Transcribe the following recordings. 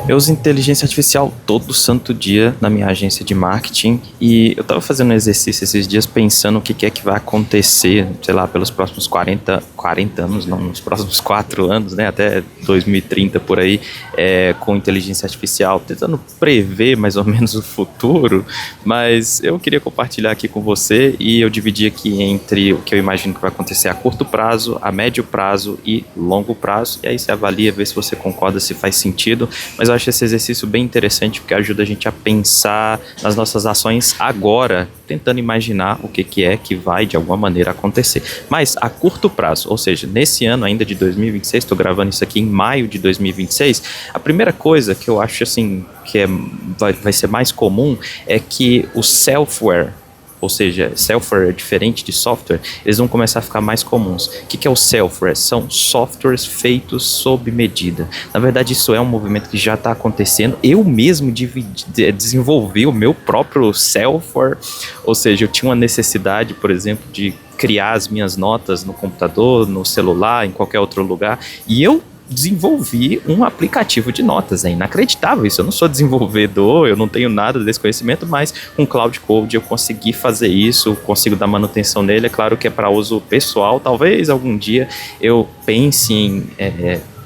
Eu uso inteligência artificial todo santo dia na minha agência de marketing e eu estava fazendo um exercício esses dias pensando o que é que vai acontecer, sei lá, pelos próximos 40 anos, não, nos próximos 4 anos, né, até 2030 por aí, com inteligência artificial, tentando prever mais ou menos o futuro, mas eu queria compartilhar aqui com você e eu dividi aqui entre o que eu imagino que vai acontecer a curto prazo, a médio prazo e longo prazo, e aí você avalia, vê se você concorda, se faz sentido, mas eu acho esse exercício bem interessante porque ajuda a gente a pensar nas nossas ações agora, tentando imaginar o que é que vai de alguma maneira acontecer. Mas a curto prazo, ou seja, nesse ano ainda de 2026, estou gravando isso aqui em maio de 2026, a primeira coisa que eu acho assim que vai ser mais comum é que o self-aware, ou seja, software é diferente de software, eles vão começar a ficar mais comuns. O que é o software? São softwares feitos sob medida. Na verdade, isso é um movimento que já está acontecendo. Eu mesmo desenvolvi o meu próprio software, ou seja, eu tinha uma necessidade, por exemplo, de criar as minhas notas no computador, no celular, em qualquer outro lugar, e eu desenvolvi um aplicativo de notas. É inacreditável isso, eu não sou desenvolvedor, eu não tenho nada desse conhecimento, mas com Cloud Code eu consegui fazer isso, consigo dar manutenção nele. É claro que é para uso pessoal, talvez algum dia eu pense em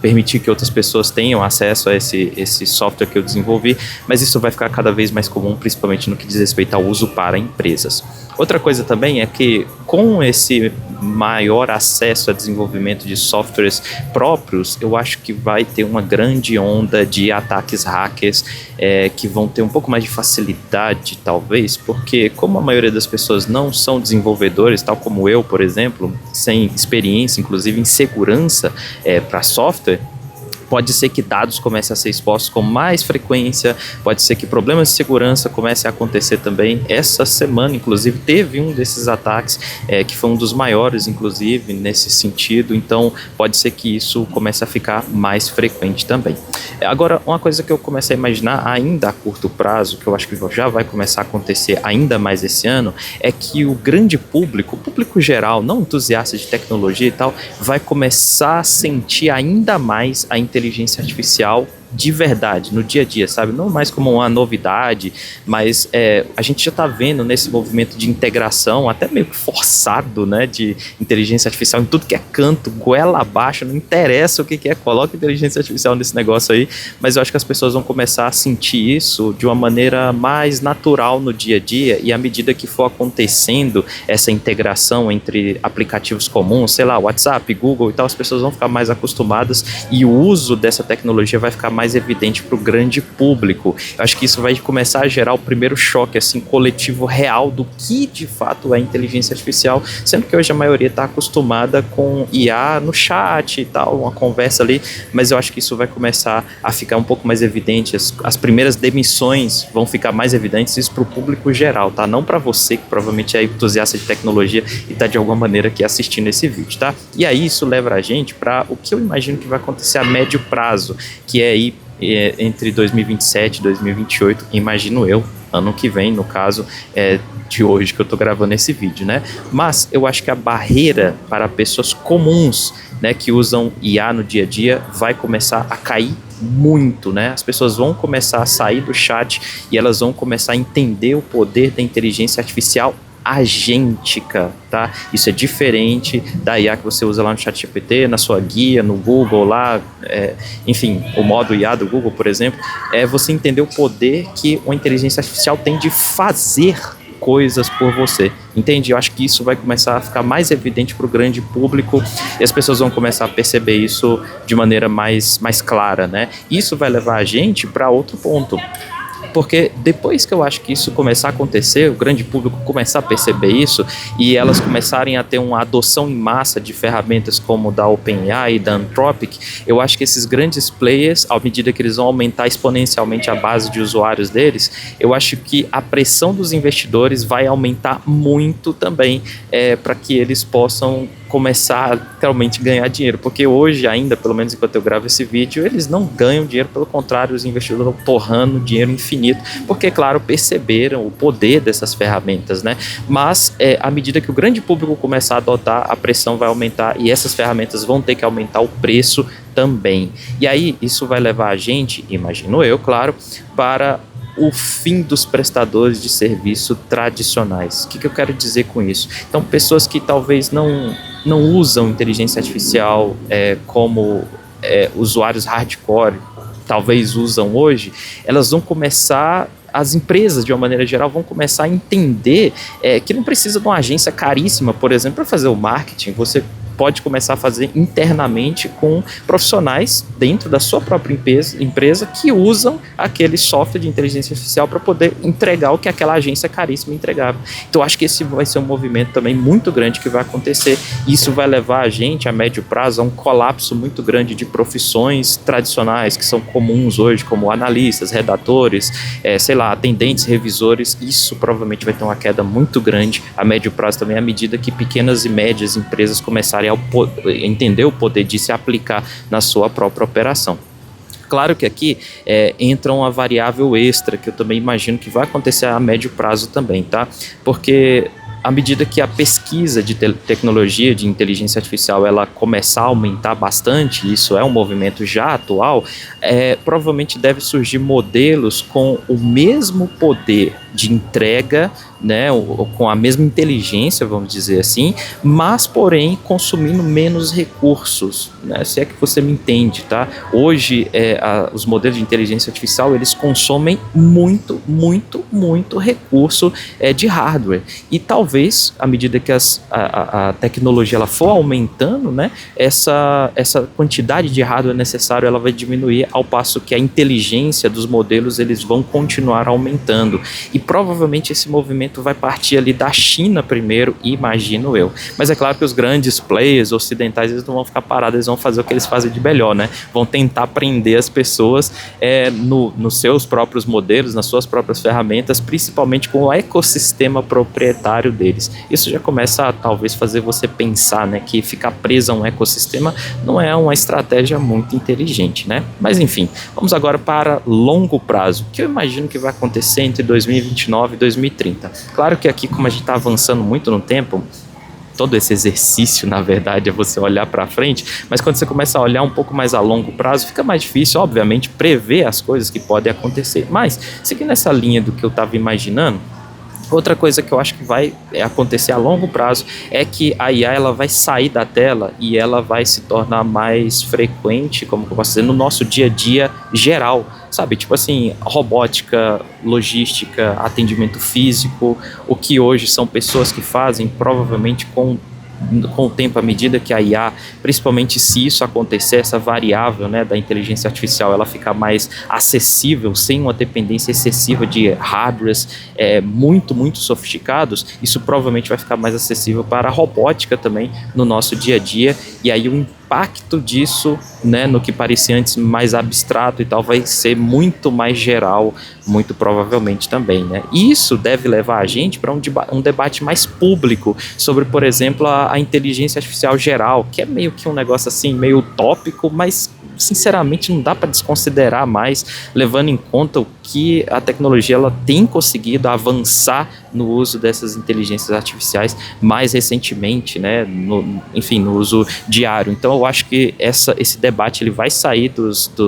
permitir que outras pessoas tenham acesso a esse software que eu desenvolvi, mas isso vai ficar cada vez mais comum, principalmente no que diz respeito ao uso para empresas. Outra coisa também é que com esse maior acesso a desenvolvimento de softwares próprios, eu acho que vai ter uma grande onda de ataques hackers que vão ter um pouco mais de facilidade, talvez, porque como a maioria das pessoas não são desenvolvedores, tal como eu, por exemplo, sem experiência, inclusive em segurança para software, pode ser que dados comecem a ser expostos com mais frequência, pode ser que problemas de segurança comecem a acontecer também. Essa semana, inclusive, teve um desses ataques, que foi um dos maiores, inclusive, nesse sentido, então pode ser que isso comece a ficar mais frequente também. Agora, uma coisa que eu comecei a imaginar ainda a curto prazo, que eu acho que já vai começar a acontecer ainda mais esse ano, é que o grande público, o público geral, não entusiasta de tecnologia e tal, vai começar a sentir ainda mais a inteligência artificial de verdade, no dia a dia, sabe? Não mais como uma novidade, mas a gente já está vendo nesse movimento de integração, até meio que forçado, né, de inteligência artificial em tudo que é canto, goela abaixo, não interessa o que é, coloca inteligência artificial nesse negócio aí, mas eu acho que as pessoas vão começar a sentir isso de uma maneira mais natural no dia a dia, e à medida que for acontecendo essa integração entre aplicativos comuns, sei lá, WhatsApp, Google e tal, as pessoas vão ficar mais acostumadas e o uso dessa tecnologia vai ficar mais evidente para o grande público. Eu acho que isso vai começar a gerar o primeiro choque assim, coletivo real do que de fato é inteligência artificial, sendo que hoje a maioria está acostumada com IA no chat e tal, uma conversa ali, mas eu acho que isso vai começar a ficar um pouco mais evidente, as primeiras demissões vão ficar mais evidentes, isso para o público geral, tá? Não para você que provavelmente é entusiasta de tecnologia e está de alguma maneira aqui assistindo esse vídeo, tá? E aí isso leva a gente para o que eu imagino que vai acontecer a médio prazo, que é aí entre 2027 e 2028, imagino eu, ano que vem, no caso de hoje que eu tô gravando esse vídeo, né? Mas eu acho que a barreira para pessoas comuns, né, que usam IA no dia a dia, vai começar a cair muito, né? As pessoas vão começar a sair do chat e elas vão começar a entender o poder da inteligência artificial agêntica, tá? Isso é diferente da IA que você usa lá no ChatGPT, na sua guia, no Google lá, enfim, o modo IA do Google, por exemplo, é você entender o poder que uma inteligência artificial tem de fazer coisas por você, entende? Eu acho que isso vai começar a ficar mais evidente para o grande público e as pessoas vão começar a perceber isso de maneira mais clara, né? Isso vai levar a gente para outro ponto. Porque depois que eu acho que isso começar a acontecer, o grande público começar a perceber isso e elas começarem a ter uma adoção em massa de ferramentas como da OpenAI e da Anthropic, eu acho que esses grandes players, à medida que eles vão aumentar exponencialmente a base de usuários deles, eu acho que a pressão dos investidores vai aumentar muito também para que eles possam começar a realmente ganhar dinheiro, porque hoje ainda, pelo menos enquanto eu gravo esse vídeo, eles não ganham dinheiro, pelo contrário, os investidores estão torrando dinheiro infinito, porque, claro, perceberam o poder dessas ferramentas, né? Mas à medida que o grande público começar a adotar, a pressão vai aumentar e essas ferramentas vão ter que aumentar o preço também. E aí isso vai levar a gente, imagino eu, claro, para o fim dos prestadores de serviço tradicionais. O que eu quero dizer com isso? Então, pessoas que talvez não usam inteligência artificial como usuários hardcore, talvez usam hoje, elas vão começar, as empresas de uma maneira geral vão começar a entender que não precisa de uma agência caríssima, por exemplo, para fazer o marketing. Você pode começar a fazer internamente com profissionais dentro da sua própria empresa que usam aquele software de inteligência artificial para poder entregar o que aquela agência caríssima entregava. Então, acho que esse vai ser um movimento também muito grande que vai acontecer. Isso vai levar a gente, a médio prazo, a um colapso muito grande de profissões tradicionais que são comuns hoje, como analistas, redatores, atendentes, revisores. Isso provavelmente vai ter uma queda muito grande a médio prazo também, à medida que pequenas e médias empresas começarem a entender o poder de se aplicar na sua própria operação. Claro que aqui entra uma variável extra, que eu também imagino que vai acontecer a médio prazo também, tá? Porque à medida que a pesquisa de tecnologia, de inteligência artificial, ela começar a aumentar bastante, isso é um movimento já atual, provavelmente deve surgir modelos com o mesmo poder de entrega, né, ou com a mesma inteligência, vamos dizer assim, mas porém consumindo menos recursos, né, se é que você me entende, tá? Hoje os modelos de inteligência artificial, eles consomem muito recurso de hardware, e talvez à medida que a tecnologia ela for aumentando, né, essa quantidade de hardware necessário ela vai diminuir, ao passo que a inteligência dos modelos eles vão continuar aumentando, e provavelmente esse movimento vai partir ali da China primeiro, imagino eu. Mas é claro que os grandes players ocidentais, eles não vão ficar parados, eles vão fazer o que eles fazem de melhor, né? Vão tentar prender as pessoas nos seus próprios modelos, nas suas próprias ferramentas, principalmente com o ecossistema proprietário deles. Isso já começa a talvez fazer você pensar, né, que ficar preso a um ecossistema não é uma estratégia muito inteligente, né? Mas enfim, vamos agora para longo prazo, que eu imagino que vai acontecer entre 2029 e 2030. Claro que aqui, como a gente está avançando muito no tempo, todo esse exercício, na verdade, é você olhar para frente, mas quando você começa a olhar um pouco mais a longo prazo, fica mais difícil, obviamente, prever as coisas que podem acontecer. Mas, seguindo essa linha do que eu estava imaginando, outra coisa que eu acho que vai acontecer a longo prazo é que a IA ela vai sair da tela e ela vai se tornar mais frequente, como eu posso dizer, no nosso dia a dia geral, sabe? Tipo assim, robótica, logística, atendimento físico, o que hoje são pessoas que fazem, provavelmente com o tempo, à medida que a IA, principalmente se isso acontecer, essa variável, né, da inteligência artificial, ela ficar mais acessível, sem uma dependência excessiva de hardwares muito sofisticados, isso provavelmente vai ficar mais acessível para a robótica também no nosso dia a dia, e aí o impacto disso, né, no que parecia antes mais abstrato e tal, vai ser muito mais geral, muito provavelmente também, né? E isso deve levar a gente para um debate mais público sobre, por exemplo, a inteligência artificial geral, que é meio que um negócio assim, meio utópico, mas sinceramente não dá para desconsiderar mais, levando em conta o que a tecnologia ela tem conseguido avançar no uso dessas inteligências artificiais mais recentemente, né, no uso diário. Então eu acho que esse debate ele vai sair dos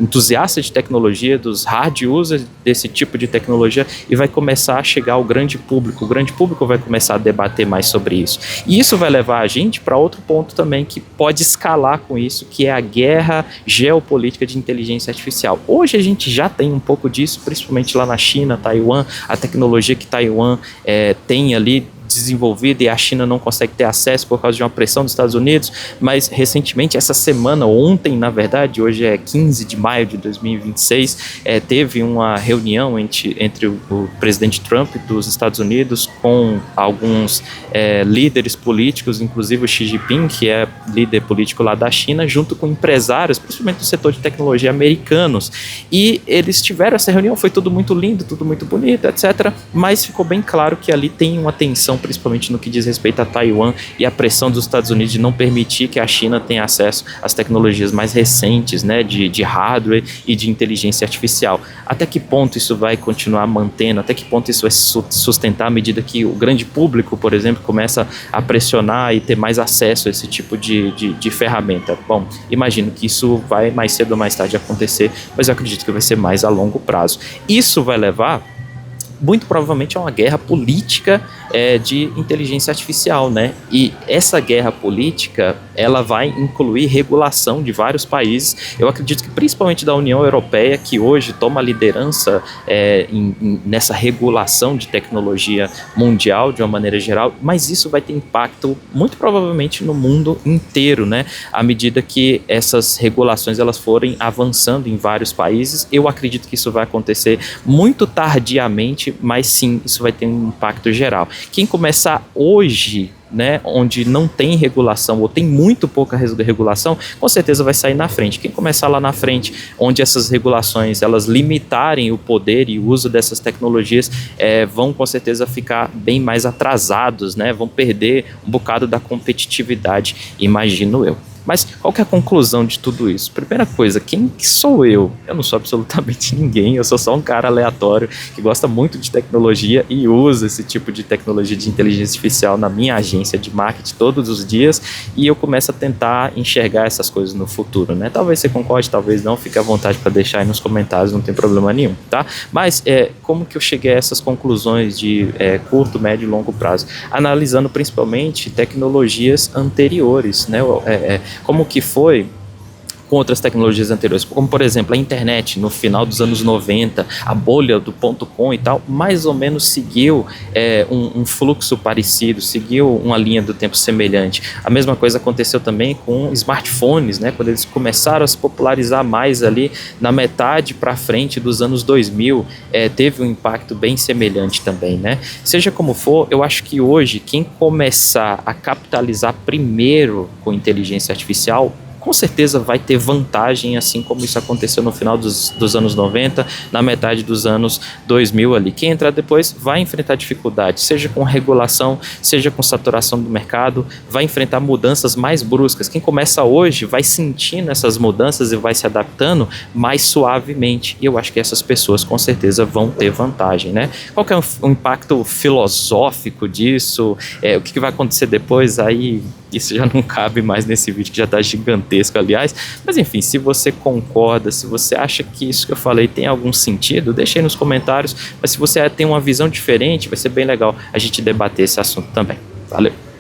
entusiastas de tecnologia, dos hard users desse tipo de tecnologia, e vai começar a chegar ao grande público. O grande público vai começar a debater mais sobre isso. E isso vai levar a gente para outro ponto também que pode escalar com isso, que é a guerra geopolítica de inteligência artificial. Hoje a gente já tem um pouco disso, principalmente lá na China, Taiwan, a tecnologia que Taiwan tem ali desenvolvida e a China não consegue ter acesso por causa de uma pressão dos Estados Unidos, mas recentemente, essa semana, ontem na verdade, hoje é 15 de maio de 2026, teve uma reunião entre o presidente Trump dos Estados Unidos com alguns líderes políticos, inclusive o Xi Jinping, que é líder político lá da China, junto com empresários, principalmente do setor de tecnologia americanos, e eles tiveram essa reunião, foi tudo muito lindo, tudo muito bonito, etc., mas ficou bem claro que ali tem uma tensão principalmente no que diz respeito a Taiwan e a pressão dos Estados Unidos de não permitir que a China tenha acesso às tecnologias mais recentes, né, de hardware e de inteligência artificial. Até que ponto isso vai continuar mantendo, até que ponto isso vai sustentar à medida que o grande público, por exemplo, começa a pressionar e ter mais acesso a esse tipo de ferramenta? Bom, imagino que isso vai mais cedo ou mais tarde acontecer, mas eu acredito que vai ser mais a longo prazo. Isso vai levar muito provavelmente é uma guerra política de inteligência artificial, né? E essa guerra política, ela vai incluir regulação de vários países. Eu acredito que principalmente da União Europeia, que hoje toma a liderança nessa regulação de tecnologia mundial de uma maneira geral, mas isso vai ter impacto muito provavelmente no mundo inteiro, né? À medida que essas regulações elas forem avançando em vários países, eu acredito que isso vai acontecer muito tardiamente, mas sim, isso vai ter um impacto geral. Quem começar hoje, né, onde não tem regulação ou tem muito pouca regulação, com certeza vai sair na frente. Quem começar lá na frente, onde essas regulações elas limitarem o poder e o uso dessas tecnologias, vão com certeza ficar bem mais atrasados, né, vão perder um bocado da competitividade, imagino eu. Mas qual que é a conclusão de tudo isso? Primeira coisa, quem sou eu? Eu não sou absolutamente ninguém, eu sou só um cara aleatório que gosta muito de tecnologia e usa esse tipo de tecnologia de inteligência artificial na minha agência de marketing todos os dias, e eu começo a tentar enxergar essas coisas no futuro, né? Talvez você concorde, talvez não, fique à vontade para deixar aí nos comentários, não tem problema nenhum, tá? Mas como que eu cheguei a essas conclusões de curto, médio e longo prazo? Analisando principalmente tecnologias anteriores, né? Como que foi com outras tecnologias anteriores, como por exemplo a internet no final dos anos 90, a bolha do .com e tal, mais ou menos seguiu um fluxo parecido, seguiu uma linha do tempo semelhante. A mesma coisa aconteceu também com smartphones, né, quando eles começaram a se popularizar mais ali na metade para frente dos anos 2000, teve um impacto bem semelhante também, né? Seja como for, eu acho que hoje quem começar a capitalizar primeiro com inteligência artificial com certeza vai ter vantagem, assim como isso aconteceu no final dos anos 90, na metade dos anos 2000 ali. Quem entrar depois vai enfrentar dificuldades, seja com regulação, seja com saturação do mercado, vai enfrentar mudanças mais bruscas. Quem começa hoje vai sentindo essas mudanças e vai se adaptando mais suavemente, e eu acho que essas pessoas com certeza vão ter vantagem, né? Qual que é o impacto filosófico disso? O que vai acontecer depois? Aí isso já não cabe mais nesse vídeo que já está gigantesco, aliás. Mas enfim, se você concorda, se você acha que isso que eu falei tem algum sentido, deixa aí nos comentários. Mas se você tem uma visão diferente, vai ser bem legal a gente debater esse assunto também. Valeu!